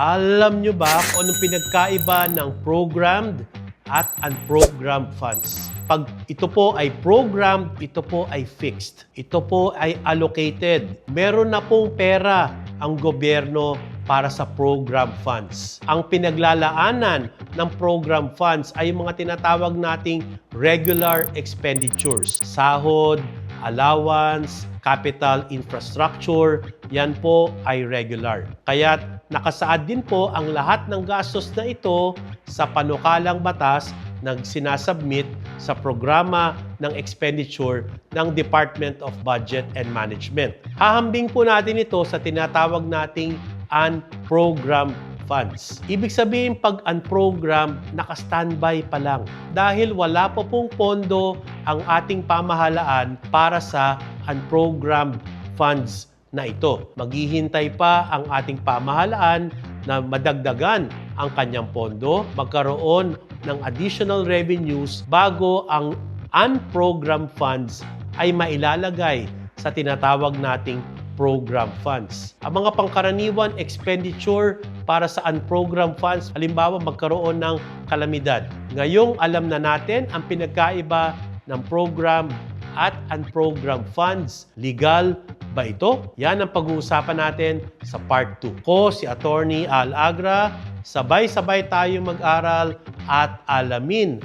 Alam nyo ba kung anong pinagkaiba ng programmed at unprogrammed funds? Pag ito po ay programmed, ito po ay fixed. Ito po ay allocated. Meron na pong pera ang gobyerno para sa program funds. Ang pinaglalaanan ng program funds ay mga tinatawag nating regular expenditures. Sahod, allowance, capital infrastructure, yan po ay regular. Kaya nakasaad din po ang lahat ng gastos na ito sa panukalang batas na sinasubmit sa programa ng expenditure ng Department of Budget and Management. Hahambing po natin ito sa tinatawag nating unprogrammed funds. Ibig sabihin, pag unprogrammed, naka-standby pa lang. Dahil wala pa pong pondo ang ating pamahalaan para sa unprogrammed funds na ito. Maghihintay pa ang ating pamahalaan na madagdagan ang kanyang pondo, magkaroon ng additional revenues bago ang unprogrammed funds ay mailalagay sa tinatawag nating program funds. Ang mga pangkaraniwan expenditure para sa unprogrammed funds, halimbawa magkaroon ng kalamidad. Ngayong alam na natin ang pinagkaiba ng program at unprogrammed funds. Legal ba ito? Yan ang pag-uusapan natin sa part 2. Ko si Attorney Al Agra, sabay-sabay tayong mag-aral at alamin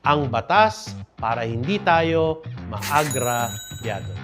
ang batas para hindi tayo maagrabyado.